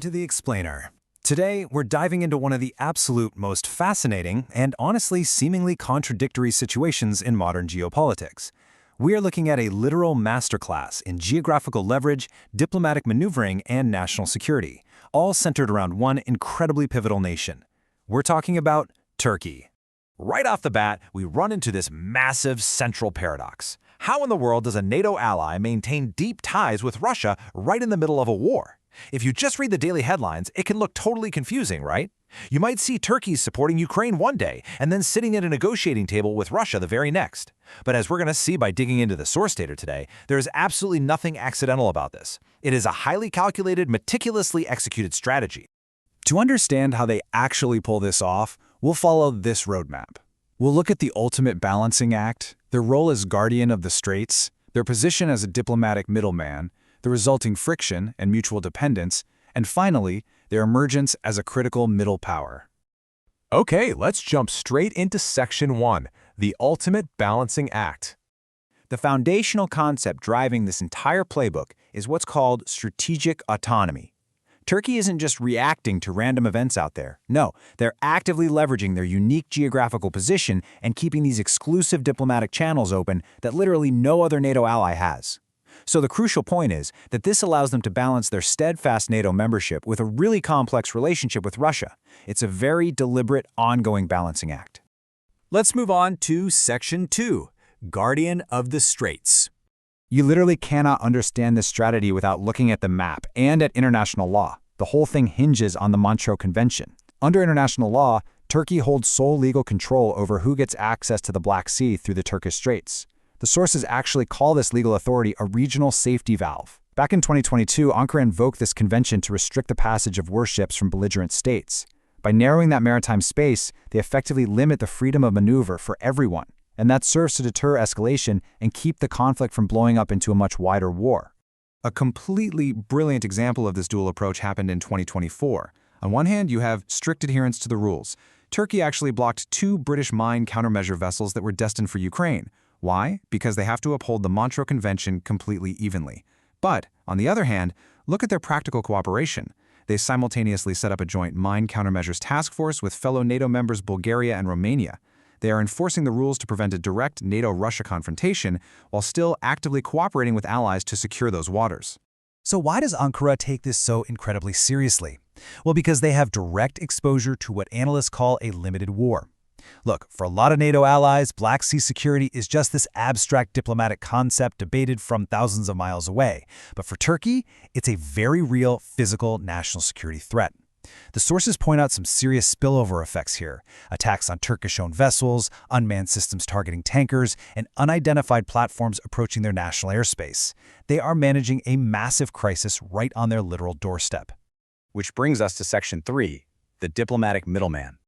to the explainer. Today, we're diving into one of the absolute most fascinating and honestly seemingly contradictory situations in modern geopolitics. We are looking at a literal masterclass in geographical leverage, diplomatic maneuvering, and national security, all centered around one incredibly pivotal nation. We're talking about Turkey. Right off the bat, we run into this massive central paradox. How in the world does a NATO ally maintain deep ties with Russia right in the middle of a war? If you just read the daily headlines, it can look totally confusing, right? You might see Turkey supporting Ukraine one day and then sitting at a negotiating table with Russia the very next. But as we're going to see by digging into the source data today, there is absolutely nothing accidental about this. It is a highly calculated, meticulously executed strategy. To understand how they actually pull this off, we'll follow this roadmap. We'll look at the ultimate balancing act, their role as guardian of the straits, their position as a diplomatic middleman, the resulting friction and mutual dependence, and finally, their emergence as a critical middle power. Okay, let's jump straight into Section 1, the ultimate balancing act. The foundational concept driving this entire playbook is what's called strategic autonomy. Turkey isn't just reacting to random events out there. No, they're actively leveraging their unique geographical position and keeping these exclusive diplomatic channels open that literally no other NATO ally has. So the crucial point is that this allows them to balance their steadfast NATO membership with a really complex relationship with Russia. It's a very deliberate, ongoing balancing act. Let's move on to Section 2, Guardian of the Straits. You literally cannot understand this strategy without looking at the map and at international law. The whole thing hinges on the Montreux Convention. Under international law, Turkey holds sole legal control over who gets access to the Black Sea through the Turkish Straits. The sources actually call this legal authority a regional safety valve. Back in 2022, Ankara invoked this convention to restrict the passage of warships from belligerent states. By narrowing that maritime space, they effectively limit the freedom of maneuver for everyone, and that serves to deter escalation and keep the conflict from blowing up into a much wider war. A completely brilliant example of this dual approach happened in 2024. On one hand, you have strict adherence to the rules. Turkey actually blocked 2 British mine countermeasure vessels that were destined for Ukraine. Why? Because they have to uphold the Montreux Convention completely evenly. But, on the other hand, look at their practical cooperation. They simultaneously set up a joint mine countermeasures task force with fellow NATO members Bulgaria and Romania. They are enforcing the rules to prevent a direct NATO-Russia confrontation while still actively cooperating with allies to secure those waters. So why does Ankara take this so incredibly seriously? Well, because they have direct exposure to what analysts call a limited war. Look, for a lot of NATO allies, Black Sea security is just this abstract diplomatic concept debated from thousands of miles away. But for Turkey, it's a very real physical national security threat. The sources point out some serious spillover effects here. Attacks on Turkish-owned vessels, unmanned systems targeting tankers, and unidentified platforms approaching their national airspace. They are managing a massive crisis right on their literal doorstep. Which brings us to Section 3, the diplomatic middleman.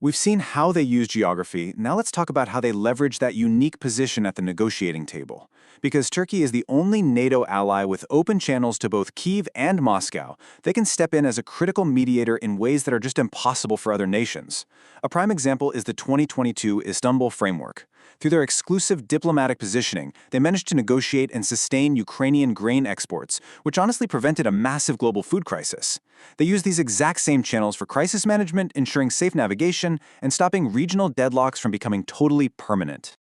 We've seen how they use geography. Now let's talk about how they leverage that unique position at the negotiating table. Because Turkey is the only NATO ally with open channels to both Kyiv and Moscow, they can step in as a critical mediator in ways that are just impossible for other nations. A prime example is the 2022 Istanbul Framework. Through their exclusive diplomatic positioning, they managed to negotiate and sustain Ukrainian grain exports, which honestly prevented a massive global food crisis. They use these exact same channels for crisis management, ensuring safe navigation, and stopping regional deadlocks from becoming totally permanent.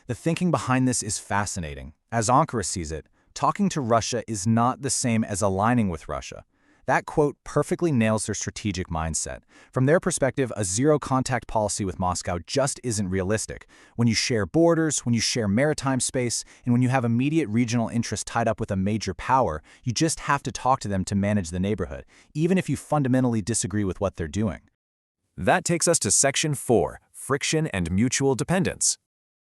The thinking behind this is fascinating. As Ankara sees it, talking to Russia is not the same as aligning with Russia. That quote perfectly nails their strategic mindset. From their perspective, a zero-contact policy with Moscow just isn't realistic. When you share borders, when you share maritime space, and when you have immediate regional interests tied up with a major power, you just have to talk to them to manage the neighborhood, even if you fundamentally disagree with what they're doing. That takes us to Section 4, Friction and Mutual Dependence.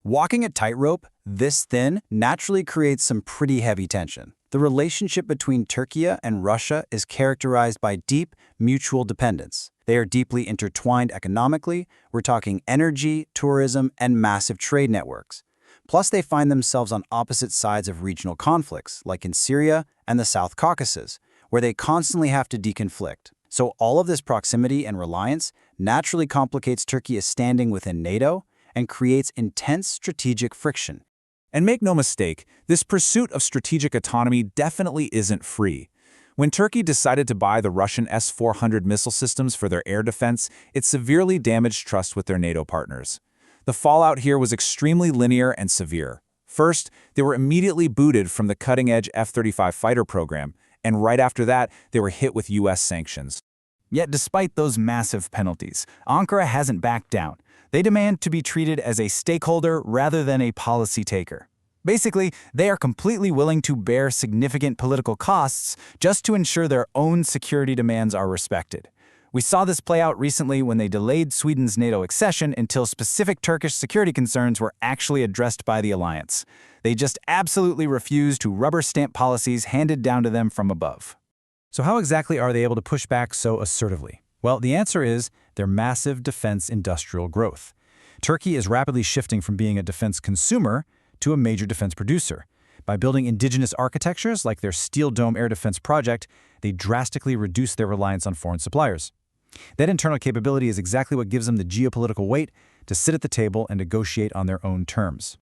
Walking a tightrope this thin naturally creates some pretty heavy tension. The relationship between Turkey and Russia is characterized by deep mutual dependence. They are deeply intertwined economically. We're talking energy, tourism, and massive trade networks. Plus, they find themselves on opposite sides of regional conflicts, like in Syria and the South Caucasus, where they constantly have to deconflict. So all of this proximity and reliance naturally complicates Turkey's standing within NATO and creates intense strategic friction. And make no mistake, this pursuit of strategic autonomy definitely isn't free. When Turkey decided to buy the Russian S-400 missile systems for their air defense, it severely damaged trust with their NATO partners. The fallout here was extremely linear and severe. First, they were immediately booted from the cutting-edge F-35 fighter program, and right after that, they were hit with U.S. sanctions. Yet despite those massive penalties, Ankara hasn't backed down. They demand to be treated as a stakeholder rather than a policy taker. Basically, they are completely willing to bear significant political costs just to ensure their own security demands are respected. We saw this play out recently when they delayed Sweden's NATO accession until specific Turkish security concerns were actually addressed by the alliance. They just absolutely refused to rubber stamp policies handed down to them from above. So how exactly are they able to push back so assertively? Well, the answer is their massive defense industrial growth. Turkey is rapidly shifting from being a defense consumer to a major defense producer. By building indigenous architectures like their Steel Dome air defense project, they drastically reduce their reliance on foreign suppliers. That internal capability is exactly what gives them the geopolitical weight to sit at the table and negotiate on their own terms.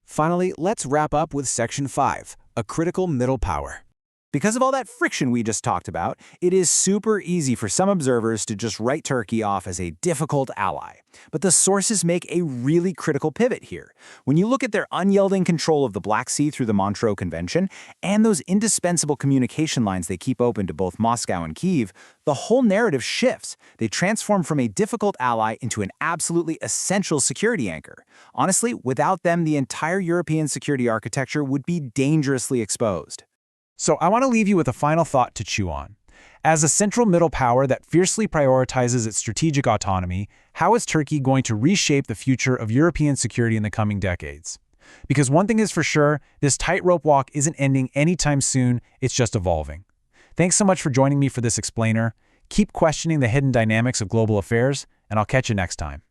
Finally, let's wrap up with Section 5, a critical middle power. Because of all that friction we just talked about, it is super easy for some observers to just write Turkey off as a difficult ally. But the sources make a really critical pivot here. When you look at their unyielding control of the Black Sea through the Montreux Convention, and those indispensable communication lines they keep open to both Moscow and Kyiv, the whole narrative shifts. They transform from a difficult ally into an absolutely essential security anchor. Honestly, without them, the entire European security architecture would be dangerously exposed. So I want to leave you with a final thought to chew on. As a central middle power that fiercely prioritizes its strategic autonomy, how is Turkey going to reshape the future of European security in the coming decades? Because one thing is for sure, this tightrope walk isn't ending anytime soon, it's just evolving. Thanks so much for joining me for this explainer. Keep questioning the hidden dynamics of global affairs, and I'll catch you next time.